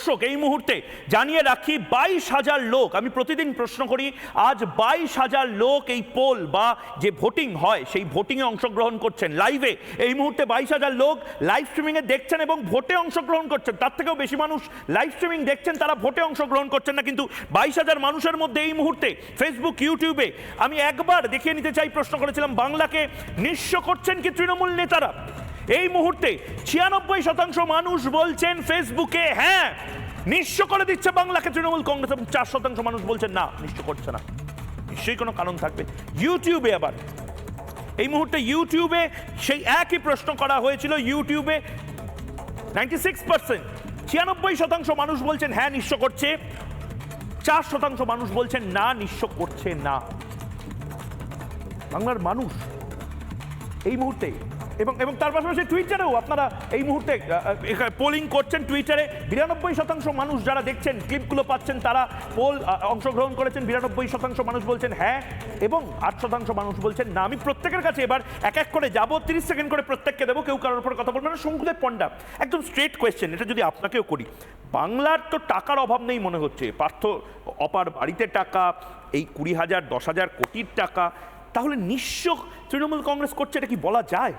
দর্শক এই মুহূর্তে জানিয়ে রাখি 22,000 লোক, আমি প্রতিদিন প্রশ্ন করি, আজ 22,000 লোক এই পোল বা যে ভোটিং হয় সেই ভোটিংয়ে অংশগ্রহণ করছেন লাইভে। এই মুহূর্তে 22,000 লোক লাইভ স্ট্রিমিংয়ে দেখছেন এবং ভোটে অংশগ্রহণ করছেন। তার থেকেও বেশি মানুষ লাইভ স্ট্রিমিং দেখছেন, তারা ভোটে অংশগ্রহণ করছেন না। কিন্তু 22,000 মানুষের মধ্যে এই মুহূর্তে ফেসবুক, ইউটিউবে আমি একবার দেখিয়ে নিতে চাই, প্রশ্ন করেছিলাম বাংলাকে নিঃস্ব করছেন কি তৃণমূল নেতারা। এই মুহূর্তে 96% মানুষ বলছেন ফেসবুকে হ্যাঁ নিঃস্ব করে দিচ্ছে বাংলাকে তৃণমূল কংগ্রেস, এবং 4% মানুষ বলছেন না নিঃস্ব করছে না। নিশ্চয়ই কোনো কারণ থাকবে। ইউটিউবে আবার এই মুহূর্তে ইউটিউবে সেই একই প্রশ্ন করা হয়েছিল। ইউটিউবে 96%, 96% মানুষ বলছেন হ্যাঁ নিঃস্ব করছে, 4% মানুষ বলছেন না নিঃস্ব করছে না। বাংলার মানুষ এই মুহূর্তে এবং তার পাশাপাশি টুইটারেও আপনারা এই মুহূর্তে পোলিং করছেন। টুইটারে 92% মানুষ যারা দেখছেন, ক্লিপগুলো পাচ্ছেন, তারা পোল অংশগ্রহণ করেছেন। 92% মানুষ বলছেন হ্যাঁ এবং 8% মানুষ বলছেন না। আমি প্রত্যেকের কাছে এবার এক এক করে যাবো, 30 সেকেন্ড করে প্রত্যেককে দেবো, কেউ কারোর উপর কথা বলবেন না। শঙ্কুদেব পণ্ডা, একদম স্ট্রেট কোয়েশ্চেন, এটা যদি আপনাকেও করি, বাংলার তো টাকার অভাব নেই মনে হচ্ছে, পার্থ অপার বাড়িতে টাকা, এই 20,000 10,000 কোটির টাকা, তাহলে নিঃস্ব তৃণমূল কংগ্রেস করছে, এটা কি বলা যায়?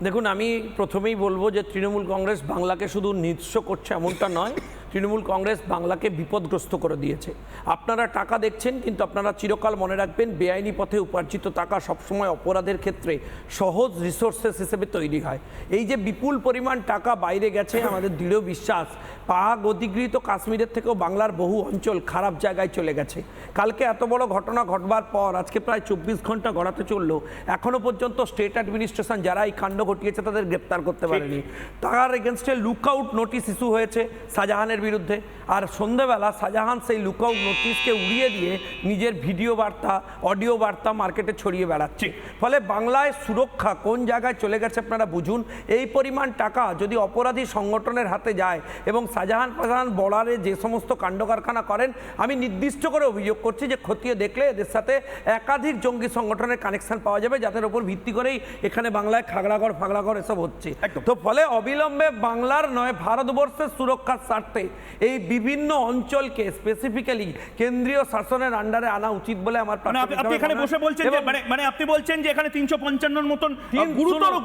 দেখুন, আমি প্রথমেই বলবো যে তৃণমূল কংগ্রেস বাংলাকে শুধু নিঃস্ব করছে এমনটা নয়, তৃণমূল কংগ্রেস বাংলাকে বিপদগ্রস্ত করে দিয়েছে। আপনারা টাকা দেখছেন, কিন্তু আপনারা চিরকাল মনে রাখবেন বেআইনি পথে উপার্জিত টাকা সবসময় অপরাধের ক্ষেত্রে সহজ রিসোর্সেস হিসেবে তৈরি হয়। এই যে বিপুল পরিমাণ টাকা বাইরে গেছে, আমাদের দৃঢ় বিশ্বাস পাক অধিগৃহীত কাশ্মীরের থেকেও বাংলার বহু অঞ্চল খারাপ জায়গায় চলে গেছে। কালকে এত বড় ঘটনা ঘটবার পর আজকে প্রায় 24 ঘন্টা গড়াতে চললো, এখনো পর্যন্ত স্টেট অ্যাডমিনিস্ট্রেশন যারা এই কাণ্ড ঘটিয়েছে তাদের গ্রেপ্তার করতে পারেনি। তার এগেনস্টে লুকআউট নোটিশ ইস্যু হয়েছে শাহজাহানের বিরুদ্ধে, আর সন্ধ্যেবেলা শাহজাহান সেই লুকআউট নোটিশকে উড়িয়ে দিয়ে নিজের ভিডিও বার্তা, অডিও বার্তা মার্কেটে ছড়িয়ে বেড়াচ্ছে। ফলে বাংলায় সুরক্ষা কোন জায়গায় চলে গেছে আপনারা বুঝুন। এই পরিমাণ টাকা যদি অপরাধী সংগঠনের হাতে যায় এবং শাহজাহান বর্ডারে যে সমস্ত কাণ্ড কারখানা করেন, আমি নির্দিষ্ট করে অভিযোগ করছি যে খতিয়ে দেখলে এদের সাথে একাধিক জঙ্গি সংগঠনের কানেকশন পাওয়া যাবে, যাদের উপর ভিত্তি করেই এখানে বাংলায় খাগড়াগড় ফাগড়াগড় এসব হচ্ছে। তো ফলে অবিলম্বে বাংলার নয় ভারতবর্ষের সুরক্ষার স্বার্থে এই বিভিন্ন অঞ্চলকে স্পেসিফিক্যালি কেন্দ্রীয় শাসনের আন্ডারে আনা উচিত বলে আমার। আপনি এখানে বসে বলছেন যে মানে আপনি বলছেন যে এখানে 355 মতন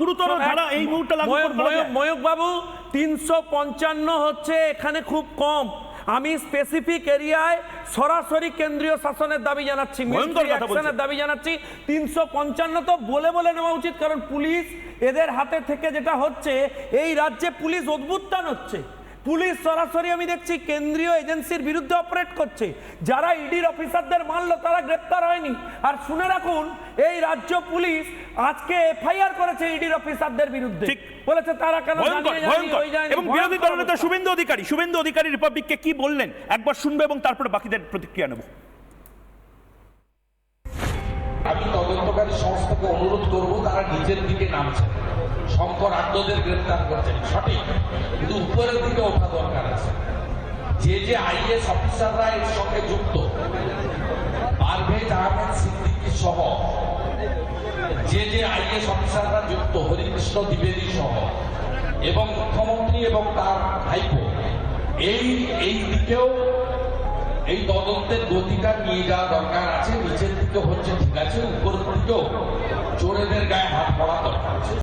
গুরুতর ধারা এই মুহূর্তে লাগু করা যায়। ময়ূক বাবু, 355 হচ্ছে এখানে খুব কম। আমি স্পেসিফিক এরিয়ায় সরাসরি কেন্দ্রীয় শাসনের দাবি জানাচ্ছি, মিলিটারি অ্যাকশনের দাবি জানাচ্ছি। 355 তো বলে নেওয়া উচিত, কারণ পুলিশ এদের হাতে থেকে যেটা হচ্ছে, এই রাজ্যে পুলিশ অভ্যুত্থান হচ্ছে। পুলিশ সরাসরি আমি দেখছি কেন্দ্রীয় এজেন্সির বিরুদ্ধে অপারেট করছে। যারা ইডির অফিসারদের মারলো তারা গ্রেপ্তার হয়নি। আর শুনে রাখুন, এই রাজ্য পুলিশ আজকে এফআইআর করেছে ইডির অফিসারদের বিরুদ্ধে, বলেছে তারা কেন এবং বিরোধী দলনেতা শুভেন্দু অধিকারী রিপাবলিককে কি বললেন একবার শুনবে এবং তারপরে বাকিদের প্রতিক্রিয়া নেব। আমি তদন্তকারী সংস্থাকে অনুরোধ করব, তারা নিচের দিকে নামছে, শঙ্কর আত্মদের গ্রেপ্তার করছেন সঠিক, কিন্তু উপরের দিকে ওঠা দরকার আছে। যে আইএস অফিসাররা এর সঙ্গে যুক্ত, পারভেজ আহমেদ সিদ্দিকী সহ যে আইএস অফিসাররা যুক্ত, হরিকৃষ্ণ দ্বিবেদী সহ, এবং মুখ্যমন্ত্রী এবং তার ভাইপো, এই দিকেও এই তদন্তের গতিটা নিয়ে যাওয়া দরকার আছে। নিচের দিকে হচ্ছে ঠিক আছে, উপরের দিকেও চোরেদের গায়ে হাত পড়া দরকার আছে।